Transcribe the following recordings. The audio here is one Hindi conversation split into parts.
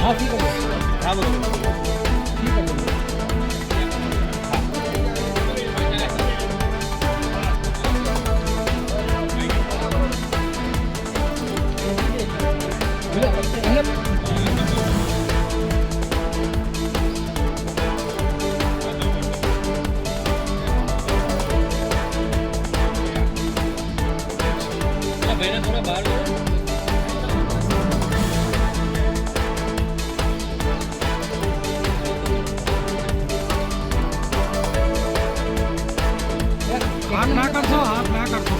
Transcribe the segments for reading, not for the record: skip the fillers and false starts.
हाँ ठीक है, हाँ बोलो ठीक है। थोड़ा बाहर हाथ ना कर दो, हाथ ना कर दो।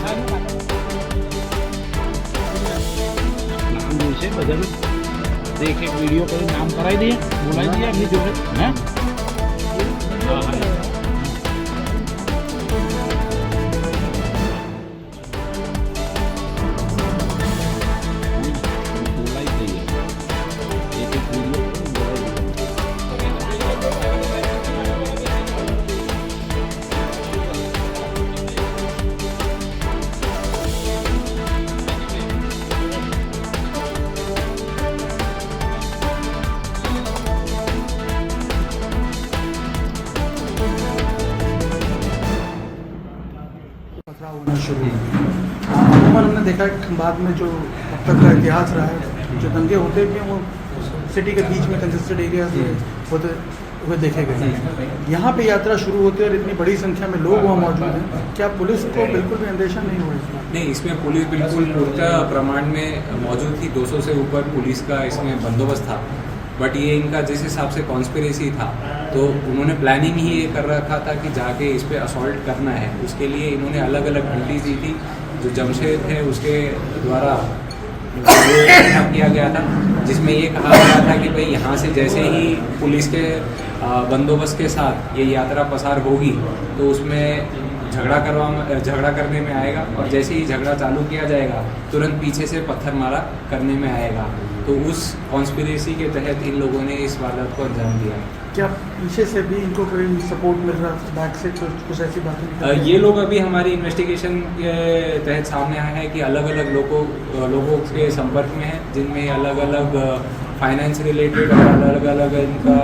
नाम जैसे बदल देख एक वीडियो कर नाम कराई दिए बुलाई दिया अपनी जो है बुलाई दिए एक एक वीडियो पथराव होना शुरू हुआ। अमूमन हमने देखा है खंबात में जो अब तक का इतिहास रहा है, जो दंगे होते भी हैं वो सिटी के बीच में कंजेस्टेड एरियाज में होते हुए देखे गए। यहाँ पे यात्रा शुरू होती है और इतनी बड़ी संख्या में लोग वहाँ मौजूद हैं, क्या पुलिस को बिल्कुल भी अंदेशा नहीं हुआ इसका? नहीं, इसमें पुलिस बिल्कुल पूर्णतः प्रमाण में मौजूद थी। 200 से ऊपर पुलिस का इसमें बंदोबस्त था। बट ये इनका जिस हिसाब से कॉन्स्पिरेसी था, तो उन्होंने प्लानिंग ही ये कर रखा था कि जाके इस पर असॉल्ट करना है। उसके लिए इन्होंने अलग अलग ड्यूटीज दी थी। जो जमशेद है उसके द्वारा किया गया था, जिसमें ये कहा गया था कि भाई यहाँ से जैसे ही पुलिस के बंदोबस्त के साथ ये यात्रा पसार होगी तो उसमें झगड़ा करने में आएगा, और जैसे ही झगड़ा चालू किया जाएगा तुरंत पीछे से पत्थरमारा करने में आएगा। तो उस कॉन्स्पिरेसी के तहत इन लोगों ने इस वारदात को अंजाम दिया। क्या पीछे से भी इनको कोई सपोर्ट मिल रहा है, बैक से कुछ ऐसी बातें? ये लोग अभी हमारी इन्वेस्टिगेशन के तहत सामने आए हैं कि अलग अलग लोगों के संपर्क में हैं, जिनमें अलग अलग फाइनेंस रिलेटेड और अलग अलग इनका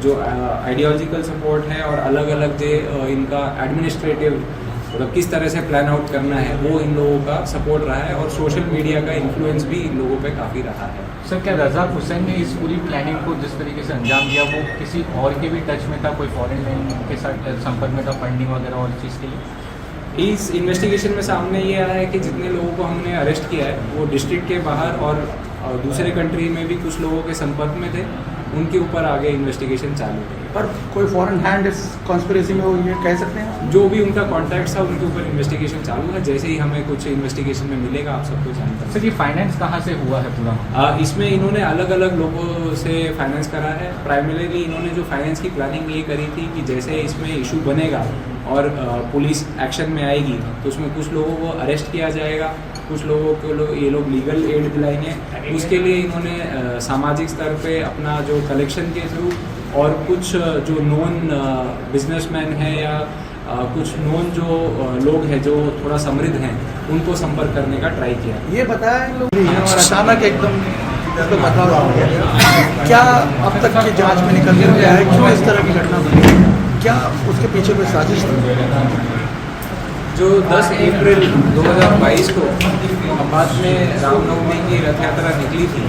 जो आइडियोलॉजिकल सपोर्ट है, और अलग अलग जो इनका एडमिनिस्ट्रेटिव मतलब किस तरह से प्लान आउट करना है, वो इन लोगों का सपोर्ट रहा है। और सोशल मीडिया का इन्फ्लुएंस भी इन लोगों पे काफ़ी रहा है। सर, क्या रज़ाक हुसैन ने इस पूरी प्लानिंग को जिस तरीके से अंजाम दिया वो किसी और के भी टच में था, कोई फॉरेन मैन के साथ संपर्क में था फंडिंग वगैरह और चीज़ के लिए? इस इन्वेस्टिगेशन में सामने ये आया है कि जितने लोगों को हमने अरेस्ट किया है वो डिस्ट्रिक्ट के बाहर और दूसरे कंट्री में भी कुछ लोगों के संपर्क में थे। उनके ऊपर आगे इन्वेस्टिगेशन चालू है। पर कोई फॉरेन हैंड इस कॉन्स्पिरेसी में हो, ये कह सकते हैं? जो भी उनका कॉन्टैक्ट था उनके ऊपर इन्वेस्टिगेशन चालू है। जैसे ही हमें कुछ इन्वेस्टिगेशन में मिलेगा आप सबको जानकारी। सर, ये फाइनेंस कहाँ से हुआ है पूरा? इसमें इन्होंने अलग अलग लोगों से फाइनेंस करा है। प्राइमरीली इन्होंने जो फाइनेंस की प्लानिंग ये करी थी कि जैसे इसमें इशू बनेगा और पुलिस एक्शन में आएगी तो उसमें कुछ लोगों को अरेस्ट किया जाएगा, कुछ लोगों को ये लोग लीगल एड दिलाएंगे। उसके लिए इन्होंने सामाजिक स्तर पे अपना जो कलेक्शन के थ्रू और कुछ जो नॉन बिजनेसमैन है या कुछ नॉन जो लोग हैं जो थोड़ा समृद्ध हैं उनको संपर्क करने का ट्राई किया। ये बताया इन लोग और अचानक एकदम तो पथराव हो गया। क्या अब तक की जांच में निकल कर गया है क्यों इस तरह की घटना बनी? क्या उसके पीछे कोई साजिश थी? जो 10 अप्रैल 2022 को खंबात में रामनवमी की रथ यात्रा निकली थी,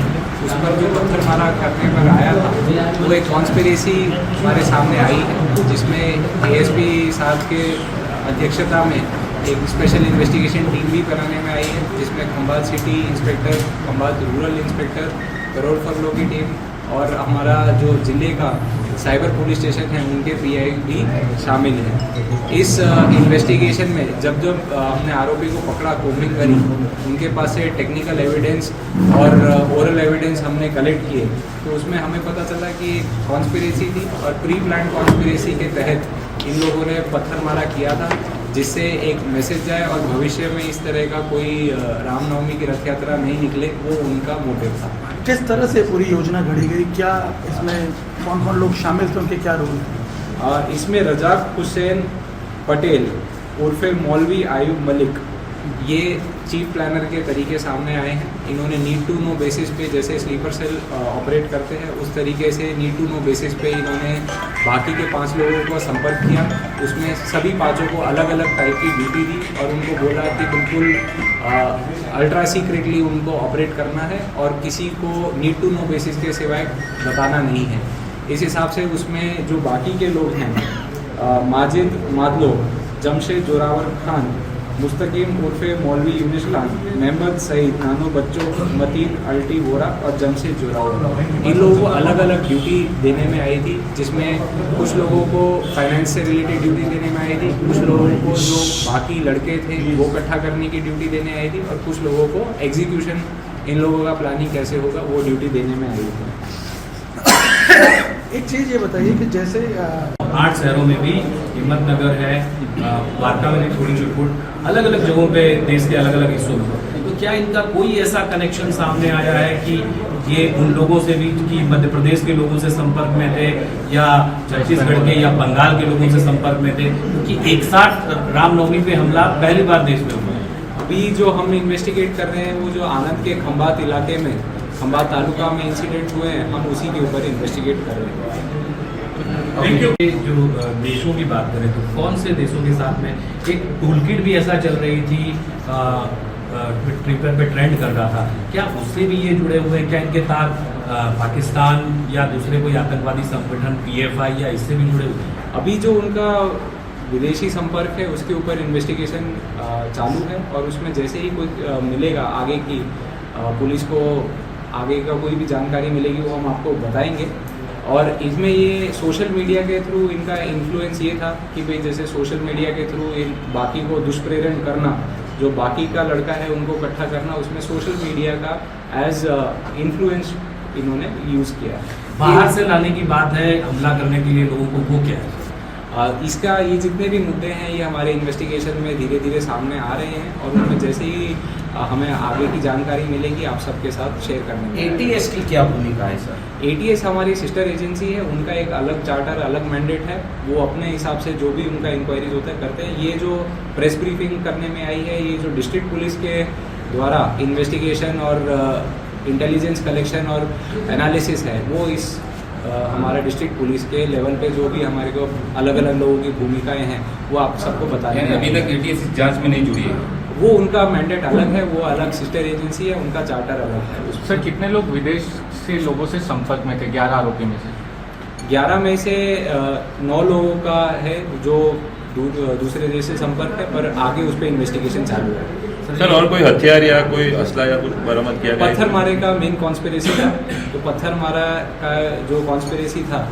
उस पर जो पत्थरमारा करने पर आया था वो एक कॉन्स्पिरेसी हमारे सामने आई है, जिसमें एएसपी साहब के अध्यक्षता में एक स्पेशल इन्वेस्टिगेशन टीम भी बनाने में आई है, जिसमें Khambhat city inspector, Khambhat rural inspector, करोड़ फरलों की टीम और हमारा जो ज़िले का साइबर पुलिस स्टेशन है उनके पीआई भी शामिल हैं। इस इन्वेस्टिगेशन में जब हमने आरोपी को पकड़ा, कोमिंग करी, उनके पास से टेक्निकल एविडेंस और ओरल एविडेंस हमने कलेक्ट किए, तो उसमें हमें पता चला कि कॉन्स्पिरेसी थी और प्री प्लान कॉन्स्पिरेसी के तहत इन लोगों ने पत्थरमारा किया था, जिससे एक मैसेज जाए और भविष्य में इस तरह का कोई रामनवमी की रथ यात्रा नहीं निकले, वो उनका मोटिव था। किस तरह से पूरी योजना घड़ी गई? क्या इसमें कौन कौन लोग शामिल थे, उनके क्या रोल थे? इसमें रज़ाक हुसैन पटेल उर्फे मौलवी आयुब मलिक, ये चीफ प्लानर के तरीके सामने आए हैं। इन्होंने नीड टू नो बेसिस पे, जैसे स्लीपर सेल ऑपरेट करते हैं उस तरीके से नीड टू नो बेसिस पे इन्होंने बाकी के 5 लोगों को संपर्क किया। उसमें सभी 5 को अलग अलग टाइप की ड्यूटी दी और उनको बोला कि बिल्कुल अल्ट्रा सीक्रेटली उनको ऑपरेट करना है और किसी को नीड टू नो बेसिस के सिवाय बताना नहीं है। इस हिसाब से उसमें जो बाकी के लोग हैं, माजिद मादलो, जमशेद जोरावर खान, मुस्तकीम उर्फे मौलवी यूनिस खान, महमद सईद, नानो बच्चों, मतीन अल्टी वोरा और जमशेद जोरावर, इन लोगों को अलग अलग ड्यूटी देने में आई थी, जिसमें कुछ लोगों को फाइनेंस से रिलेटेड ड्यूटी देने में आई थी, कुछ लोगों को जो बाकी लड़के थे वो इकट्ठा करने की ड्यूटी देने आई थी और कुछ लोगों को एग्जीक्यूशन, इन लोगों का प्लानिंग कैसे होगा वो ड्यूटी देने में आई थी। एक चीज़ ये बताइए कि जैसे 8 शहरों में भी, हिम्मतनगर है, वारका में भी थोड़ी चुटपुट, अलग अलग जगहों पे देश के अलग अलग हिस्सों में, तो क्या इनका कोई ऐसा कनेक्शन सामने आया है कि ये उन लोगों से भी कि मध्य प्रदेश के लोगों से संपर्क में थे या छत्तीसगढ़ के या बंगाल के लोगों से संपर्क में थे, क्योंकि एक साथ रामनवमी पे हमला पहली बार देश में हुआ है। अभी जो हम इन्वेस्टिगेट कर रहे हैं वो जो आनंद के खंबात इलाके में, खंबात तालुका में इंसिडेंट हुए हैं, हम उसी के ऊपर इन्वेस्टिगेट कर रहे हैं। जो देशों की बात करें तो कौन से देशों के साथ में एक टूलकिट भी ऐसा चल रही थी, ट्विटर पे ट्रेंड कर रहा था, क्या उससे भी ये जुड़े हुए हैं? क्या इनके तार पाकिस्तान या दूसरे कोई आतंकवादी संगठन PFI या इससे भी जुड़े हुए हैं? अभी जो उनका विदेशी संपर्क है उसके ऊपर इन्वेस्टिगेशन चालू है और उसमें जैसे ही कोई मिलेगा आगे की पुलिस को आगे का कोई भी जानकारी मिलेगी वो हम आपको बताएंगे। और इसमें ये सोशल मीडिया के थ्रू इनका इन्फ्लुएंस ये था कि भाई जैसे सोशल मीडिया के थ्रू इन बाकी को दुष्प्रेरण करना, जो बाकी का लड़का है उनको इकट्ठा करना, उसमें सोशल मीडिया का एज इन्फ्लुएंस इन्होंने यूज़ किया। बाहर से लाने की बात है हमला करने के लिए लोगों को, वो क्या है? इसका ये जितने भी मुद्दे हैं ये हमारे इन्वेस्टिगेशन में धीरे धीरे सामने आ रहे हैं और उनमें जैसे ही हमें आगे की जानकारी मिलेगी आप सबके साथ शेयर करने में। ATS की क्या भूमिका है सर? ATS हमारी सिस्टर एजेंसी है, उनका एक अलग चार्टर, अलग मैंडेट है, वो अपने हिसाब से जो भी उनका इंक्वायरीज होता है करते हैं। ये जो प्रेस ब्रीफिंग करने में आई है, ये जो डिस्ट्रिक्ट पुलिस के द्वारा इन्वेस्टिगेशन और इंटेलिजेंस कलेक्शन और एनालिसिस है, वो इस हमारा डिस्ट्रिक्ट पुलिस के लेवल पे जो भी हमारे को अलग अलग लोगों की भूमिकाएं हैं वो आप सबको बताएं। अभी तक ATS जांच में नहीं जुड़ी है? वो उनका मैंडेट अलग है, वो अलग सिस्टर एजेंसी है, उनका चार्टर अलग है। सर कितने लोग विदेश से लोगों से संपर्क में थे 11 आरोपी में से? 11 में से 9 लोगों का है जो दूसरे देश से संपर्क है, पर आगे उस पर इन्वेस्टिगेशन चालू है। सर और कोई हथियार या कोई असला या कुछ बरामद किया गया? पत्थर मारे का मेन कॉन्स्पिरेसी था, तो पत्थर मारा का जो कॉन्स्पिरेसी था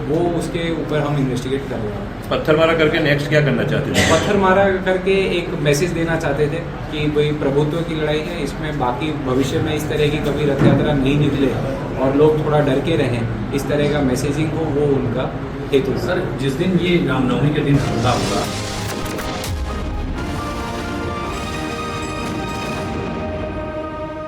वो उसके ऊपर हम इन्वेस्टिगेट कर रहे हैं। पत्थर मारा करके नेक्स्ट क्या करना चाहते थे? पत्थर मारा करके एक मैसेज देना चाहते थे कि भाई प्रभुत्व की लड़ाई है, इसमें बाकी भविष्य में इस तरह की कभी रथ यात्रा नहीं निकले और लोग थोड़ा डर के रहें, इस तरह का मैसेजिंग हो, वो उनका हेतु। सर जिस दिन ये रामनवमी के दिन हमला हुआ